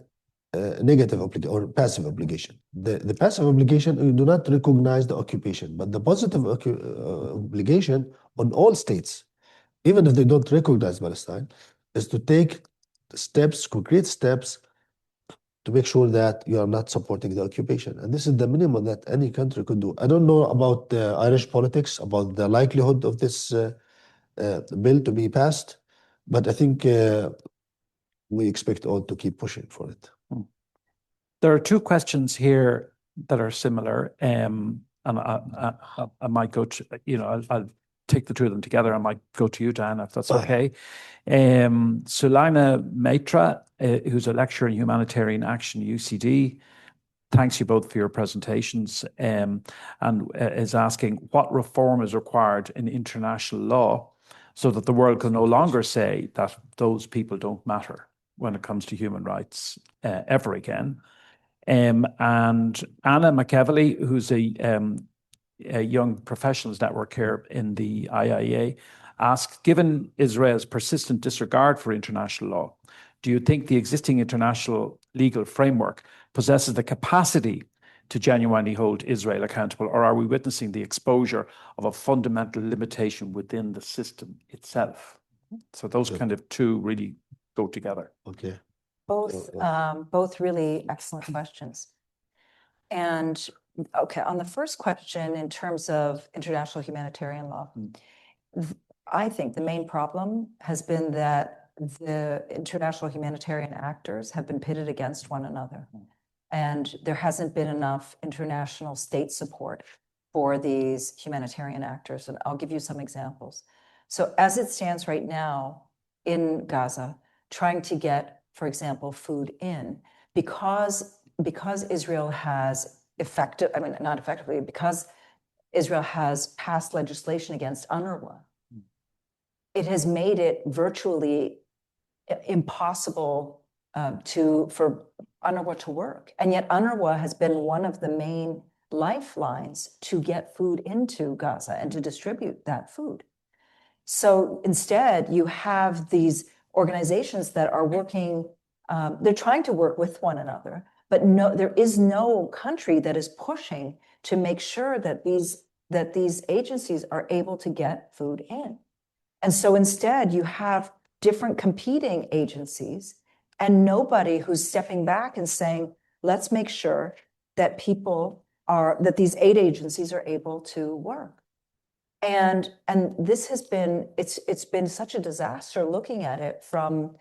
negative or passive obligation. The passive obligation, you do not recognize the occupation, but the positive obligation on all states, even if they don't recognize Palestine, is to take steps, concrete steps, to make sure that you are not supporting the occupation. And this is the minimum that any country could do. I don't know about the Irish politics, about the likelihood of this bill to be passed, but I think we expect all to keep pushing for it. There are two questions here that are similar, and I might go to, I'll take the two of them together. I might go to you, Dan, if that's okay. Sulaima Maitra, who's a lecturer in humanitarian action, UCD, thanks you both for your presentations, and is asking what reform is required in international law so that the world can no longer say that those people don't matter when it comes to human rights ever again. And Anna McEvely, who's a young professionals network here in the IIEA, asks, given Israel's persistent disregard for international law, do you think the existing international legal framework possesses the capacity to genuinely hold Israel accountable, or are we witnessing the exposure of a fundamental limitation within the system itself? So those kind of two really go together. Okay. Both really excellent questions. And okay, on the first question, in terms of international humanitarian law, I think the main problem has been that the international humanitarian actors have been pitted against one another. And there hasn't been enough international state support for these humanitarian actors. And I'll give you some examples. So as it stands right now in Gaza, trying to get, for example, food in, because Israel has because Israel has passed legislation against UNRWA, it has made it virtually impossible for UNRWA to work. And yet UNRWA has been one of the main lifelines to get food into Gaza and to distribute that food. So instead, you have these organizations that are working, they're trying to work with one another, but there is no country that is pushing to make sure that these agencies are able to get food in. And so instead, you have different competing agencies and nobody who's stepping back and saying, let's make sure that that these aid agencies are able to work. And this has been, it's been such a disaster looking at it from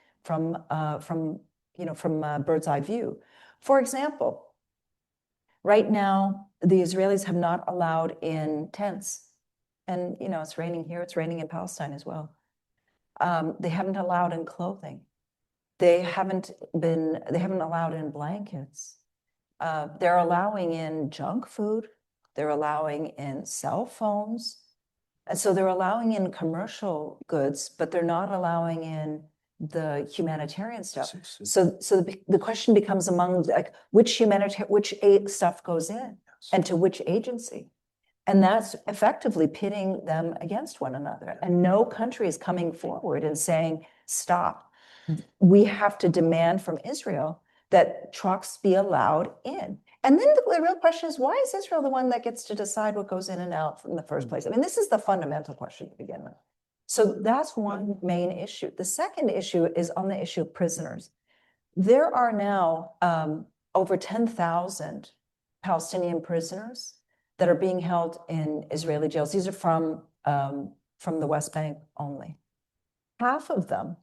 bird's eye view. For example, right now, the Israelis have not allowed in tents. And, it's raining here, it's raining in Palestine as well. They haven't allowed in clothing. They haven't allowed in blankets. They're allowing in junk food. They're allowing in cell phones. And so they're allowing in commercial goods, but they're not allowing in the humanitarian stuff. So the question becomes among which aid stuff goes in and to which agency. And that's effectively pitting them against one another. And no country is coming forward and saying, stop. We have to demand from Israel that trucks be allowed in. And then the real question is, why is Israel the one that gets to decide what goes in and out in the first place? I mean, this is the fundamental question to begin with. So that's one main issue. The second issue is on the issue of prisoners. There are now over 10,000 Palestinian prisoners that are being held in Israeli jails. These are from from the West Bank only. Half of them,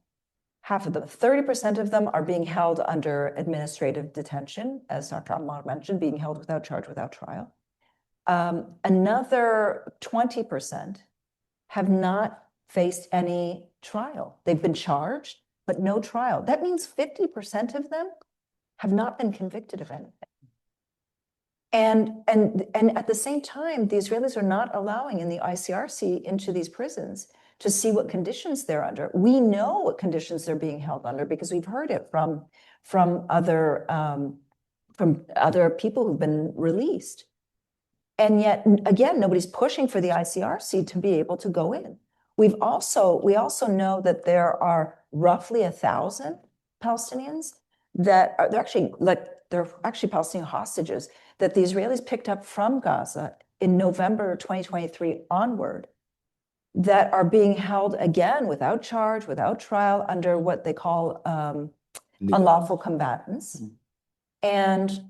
30% of them are being held under administrative detention, as Dr. Ammar mentioned, being held without charge, without trial. Another 20% have not faced any trial. They've been charged, but no trial. That means 50% of them have not been convicted of anything. And at the same time, the Israelis are not allowing in the ICRC into these prisons to see what conditions they're under. We know what conditions they're being held under because we've heard it from other people who've been released. And yet, again, nobody's pushing for the ICRC to be able to go in. We also know that there are roughly 1,000 Palestinians that are they're actually Palestinian hostages that the Israelis picked up from Gaza in November 2023 onward, that are being held again without charge, without trial, under what they call unlawful combatants. And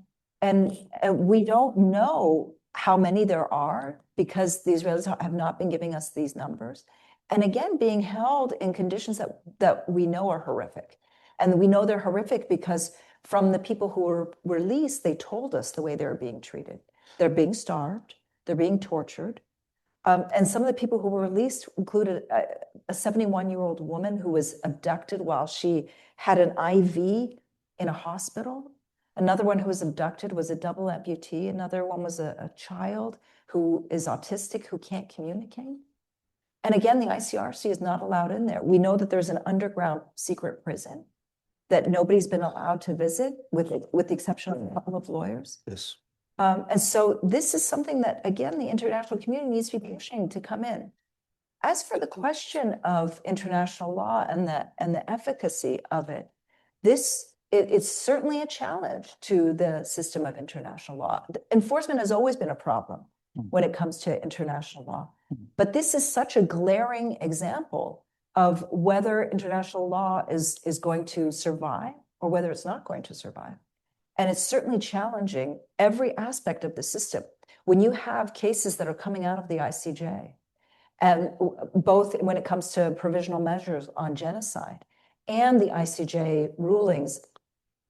we don't know how many there are because the Israelis have not been giving us these numbers. And again, being held in conditions that we know are horrific. And we know they're horrific because from the people who were released, they told us the way they were being treated. They're being starved, they're being tortured. And some of the people who were released included a 71-year-old woman who was abducted while she had an IV in a hospital. Another one who was abducted was a double amputee. Another one was a child who is autistic, who can't communicate. And again, the ICRC is not allowed in there. We know that there's an underground secret prison that nobody's been allowed to visit, with the exception of a couple of lawyers. Yes. And so this is something that, again, the international community needs to be pushing to come in. As for the question of international law and the efficacy of it, it's certainly a challenge to the system of international law. Enforcement has always been a problem when it comes to international law. But this is such a glaring example of whether international law is going to survive or whether it's not going to survive. And it's certainly challenging every aspect of the system. When you have cases that are coming out of the ICJ, and both when it comes to provisional measures on genocide and the ICJ rulings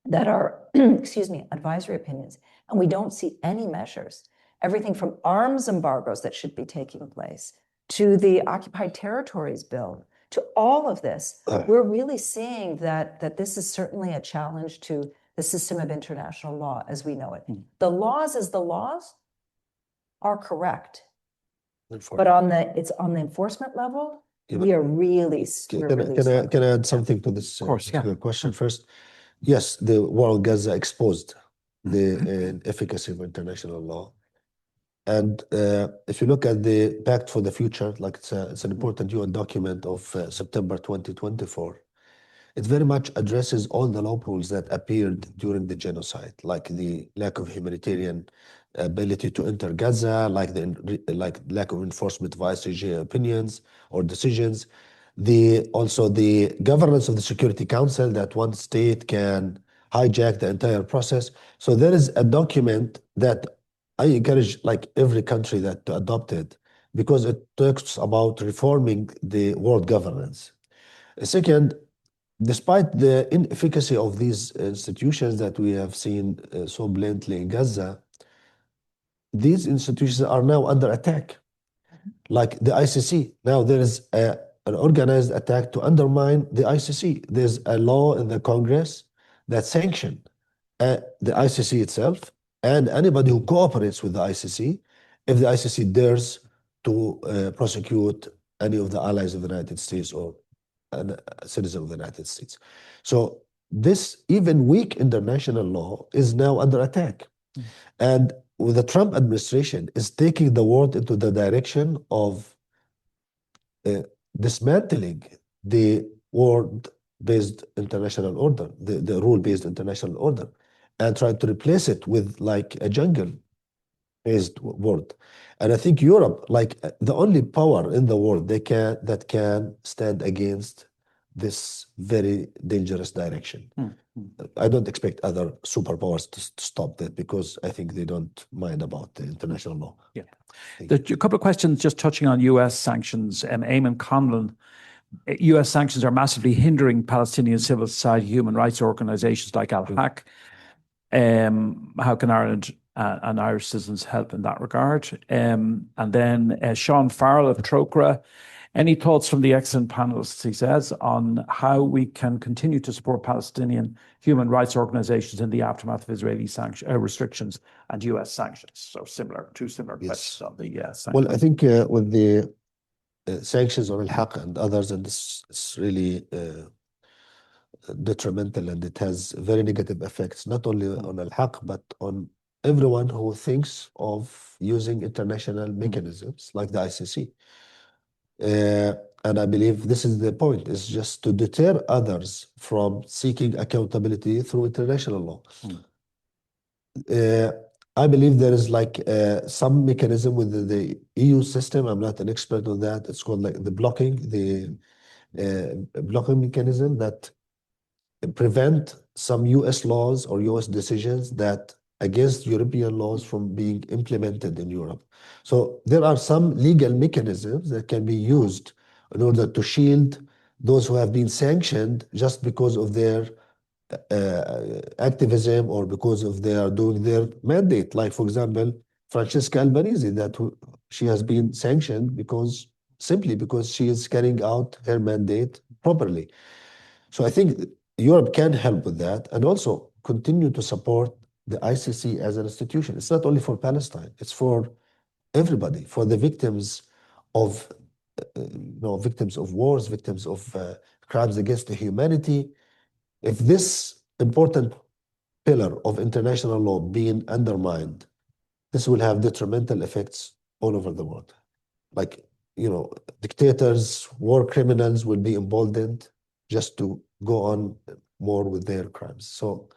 that are, advisory opinions, and we don't see any measures, everything from arms embargoes that should be taking place to the Occupied Territories Bill, to all of this, we're really seeing that this is certainly a challenge to the system of international law as we know it. The laws as the laws are correct, but it's on the enforcement level, we are really Can I add something to this question first? Yes, the war on Gaza exposed the efficacy of international law. And if you look at the Pact for the Future, like it's an important UN document of September 2024, it very much addresses all the loopholes that appeared during the genocide, like the lack of humanitarian ability to enter Gaza, like lack of enforcement of ICJ opinions or decisions, also the governance of the Security Council, that one state can hijack the entire process. So there is a document that I encourage every country to adopt it, because it talks about reforming the world governance. Second, despite the inefficacy of these institutions that we have seen so blatantly in Gaza, these institutions are now under attack. Like the ICC, now there is an organized attack to undermine the ICC. There's a law in the Congress that sanctions the ICC itself and anybody who cooperates with the ICC, if the ICC dares to prosecute any of the allies of the United States or a citizen of the United States. So this even weak international law is now under attack. And with the Trump administration is taking the world into the direction of dismantling the world-based international order, the rule-based international order, and trying to replace it with a jungle-based world. And I think Europe, the only power in the world that can stand against this very dangerous direction. I don't expect other superpowers to stop that, because I think they don't mind about the international law. Yeah. There's a couple of questions just touching on US sanctions. Eamon Conlon, US sanctions are massively hindering Palestinian civil society human rights organizations like Al-Haq. How can Ireland and Irish citizens help in that regard? And then Sean Farrell of Trocra, any thoughts from the excellent panelists, he says, on how we can continue to support Palestinian human rights organizations in the aftermath of Israeli restrictions and US sanctions? So two similar questions on the sanctions. Well, I think with the sanctions on Al-Haq and others, and this is really detrimental, and it has very negative effects, not only on Al-Haq, but on everyone who thinks of using international mechanisms like the ICC. And I believe this is the point, is just to deter others from seeking accountability through international law. I believe there is like some mechanism within the EU system. I'm not an expert on that. It's called like the blocking mechanism that prevent some US laws or US decisions that against European laws from being implemented in Europe. So there are some legal mechanisms that can be used in order to shield those who have been sanctioned just because of their activism or because of they are doing their mandate. Like, for example, Francesca Albanese, she has been sanctioned simply because she is carrying out her mandate properly. So I think Europe can help with that, and also continue to support the ICC as an institution. It's not only for Palestine, it's for everybody, for the victims of victims of wars, victims of crimes against the humanity. If this important pillar of international law being undermined, this will have detrimental effects all over the world. Like, dictators, war criminals will be emboldened just to go on more with their crimes. So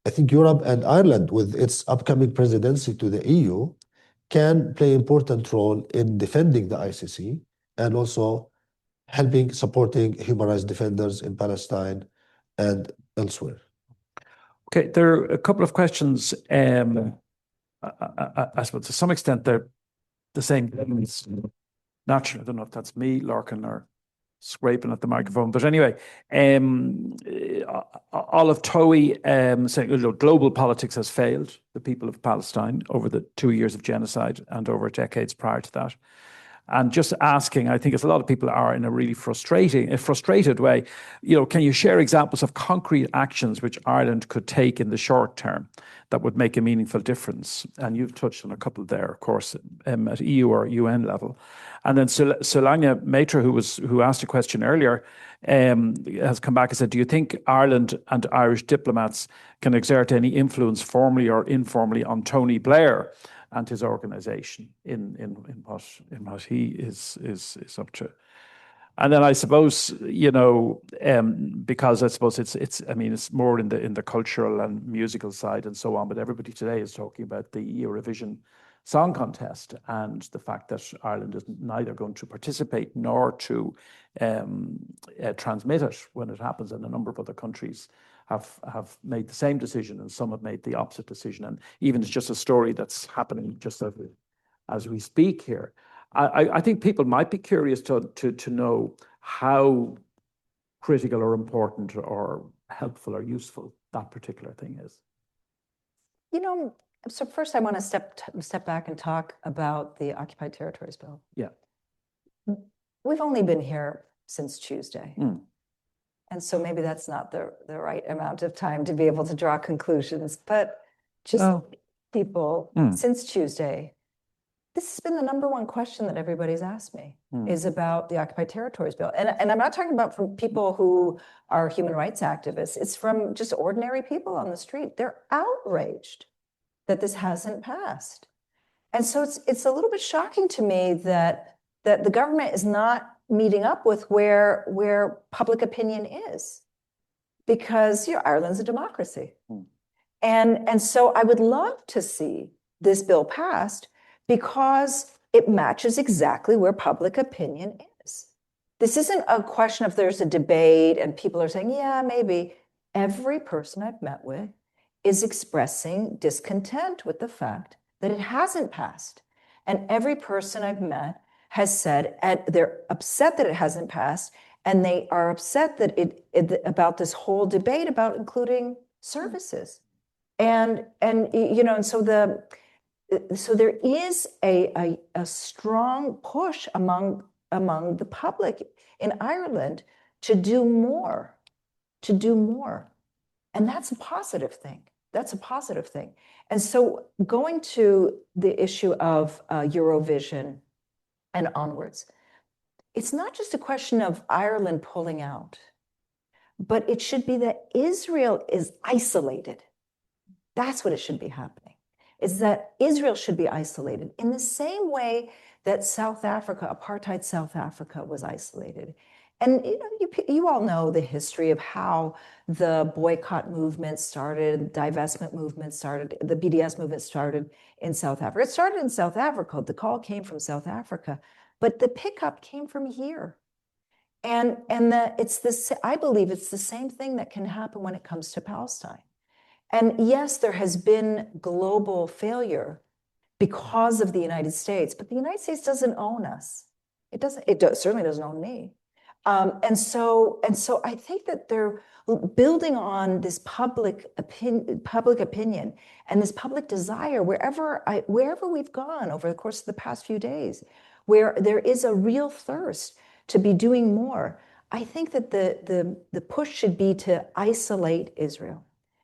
I think Europe and Ireland, with its upcoming presidency to the EU, can play an important role in defending the ICC and also supporting human rights defenders in Palestine and elsewhere. Okay, there are a couple of questions. I suppose to some extent they're the same things. Naturally, I don't know if that's me, Larkin, or scraping at the microphone. But anyway, Olive Towie saying global politics has failed the people of Palestine over the 2 years of genocide and over decades prior to that. And just asking, I think as a lot of people are in a really frustrated way, can you share examples of concrete actions which Ireland could take in the short term that would make a meaningful difference? And you've touched on a couple there, of course, at EU or UN level. And then Solania Matra, who asked a question earlier, has come back and said, do you think Ireland and Irish diplomats can exert any influence formally or informally on Tony Blair and his organization in what he is up to? And then I suppose, because I suppose it's more in the cultural and musical side and so on, but everybody today is talking about the Eurovision Song Contest and the fact that Ireland is neither going to participate nor to transmit it when it happens, and a number of other countries have made the same decision, and some have made the opposite decision. And even it's just a story that's happening just as we speak here. I think people might be curious to know how critical or important or helpful or useful that particular thing is. So first I want to step back and talk about the Occupied Territories Bill. Yeah. We've only been here since Tuesday. And so maybe that's not the right amount of time to be able to draw conclusions, but just people since Tuesday, this has been the number one question that everybody's asked me is about the Occupied Territories Bill. And I'm not talking about from people who are human rights activists. It's from just ordinary people on the street. They're outraged that this hasn't passed. And so it's a little bit shocking to me that the government is not meeting up with where public opinion is, because Ireland's a democracy. And so I would love to see this bill passed, because it matches exactly where public opinion is. This isn't a question of there's a debate and people are saying, yeah, maybe. every person I've met with is expressing discontent with the fact that it hasn't passed. And every person I've met has said, and they're upset that it hasn't passed, and they are upset that about this whole debate about including services. And so there is a strong push among the public in Ireland to do more, And that's a positive thing. That's a positive thing. And so going to the issue of Eurovision and onwards, it's not just a question of Ireland pulling out, but it should be that Israel is isolated. That's what it should be happening, is that Israel should be isolated in the same way that South Africa, apartheid South Africa, was isolated. And you all know the history of how the boycott movement started, divestment movement started, the BDS movement started in South Africa. It started in South Africa. The call came from South Africa, but the pickup came from here. And I believe it's the same thing that can happen when it comes to Palestine. And yes, there has been global failure because of the United States, but the United States doesn't own us. It certainly doesn't own me. And so I think that they're building on this public opinion and this public desire wherever we've gone over the course of the past few days, where there is a real thirst to be doing more. I think that the push should be to isolate Israel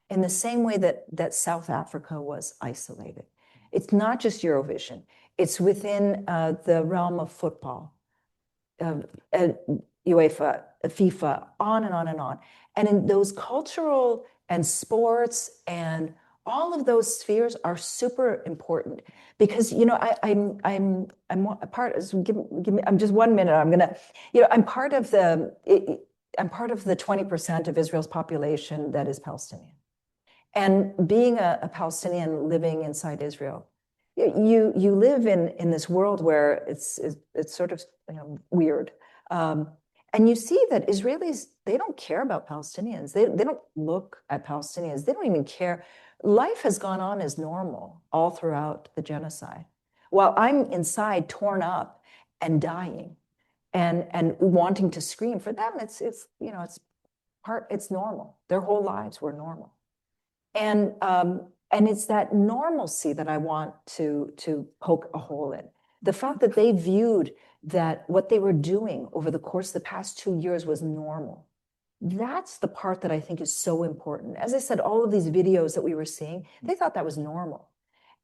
in the same way that South Africa was isolated. It's not just Eurovision. It's within the realm of football, UEFA, FIFA, on and on and on. And in those cultural and sports and all of those spheres are super important because, I'm a part, I'm just 1 minute, I'm part of the 20% of Israel's population that is Palestinian. And being a Palestinian living inside Israel, you live in this world where it's sort of weird. And you see that Israelis, they don't care about Palestinians. They don't look at Palestinians. They don't even care. Life has gone on as normal all throughout the genocide. While I'm inside torn up and dying and wanting to scream, for them, it's normal. Their whole lives were normal. And it's that normalcy that I want to poke a hole in. The fact that they viewed that what they were doing over the course of the past 2 years was normal. That's the part that I think is so important. As I said, all of these videos that we were seeing, they thought that was normal.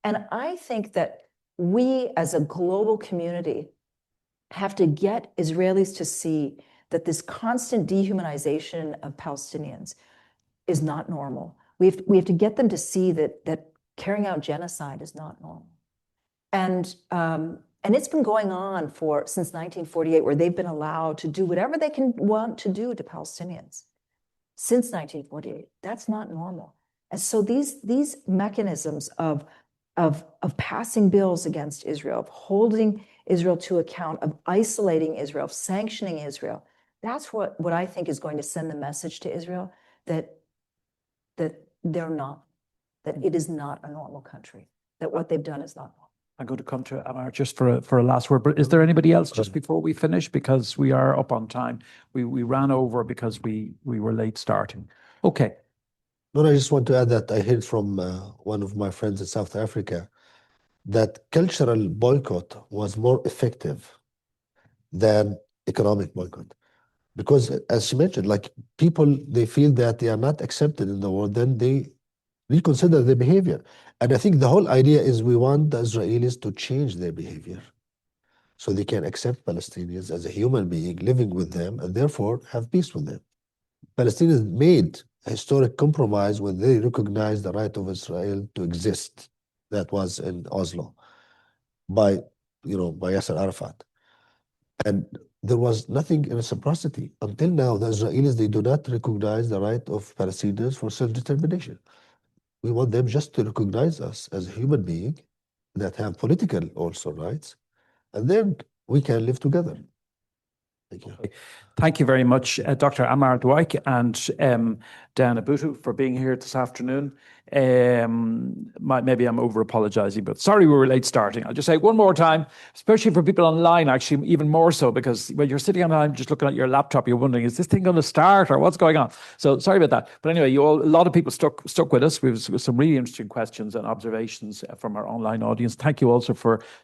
And I think that we as a global community have to get Israelis to see that this constant dehumanization of Palestinians is not normal. We have to get them to see that carrying out genocide is not normal. And it's been going on since 1948, where they've been allowed to do whatever they want to do to Palestinians. Since 1948, that's not normal. And so these mechanisms of passing bills against Israel, of holding Israel to account, of isolating Israel, of sanctioning Israel, that's what I think is going to send the message to Israel that they're not, that it is not a normal country, that what they've done is not normal. I'm going to come to Ammar just for a last word, but is there anybody else just before we finish? Because we are up on time. We ran over because we were late starting. Okay. No, I just want to add that I heard from one of my friends in South Africa that cultural boycott was more effective than economic boycott. Because as she mentioned, like people, they feel that they are not accepted in the world, then they reconsider their behavior. And I think the whole idea is we want the Israelis to change their behavior so they can accept Palestinians as a human being living with them and therefore have peace with them. Palestinians made a historic compromise when they recognized the right of Israel to exist. That was in Oslo by Yasser Arafat. And there was nothing in reciprocity. Until now, the Israelis, they do not recognize the right of Palestinians for self-determination. We want them just to recognize us as a human being that have political also rights, and then we can live together. Thank you. Thank you very much, Dr. Ammar Dwaik and Dan Buttu for being here this afternoon. Maybe I'm over apologizing, but sorry we were late starting. I'll just say one more time, especially for people online, actually, even more so, because when you're sitting online just looking at your laptop, you're wondering, is this thing going to start or what's going on? So sorry about that. But anyway, a lot of people stuck with us. We have some really interesting questions and observations from our online audience. Thank you also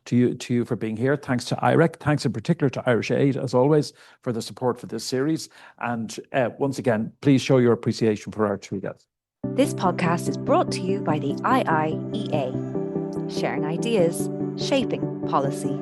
to you for being here. Thanks to IREC. Thanks in particular to Irish Aid, as always, for the support for this series. And once again, please show your appreciation for our two guests. This podcast is brought to you by the IIEA, sharing ideas, shaping policy.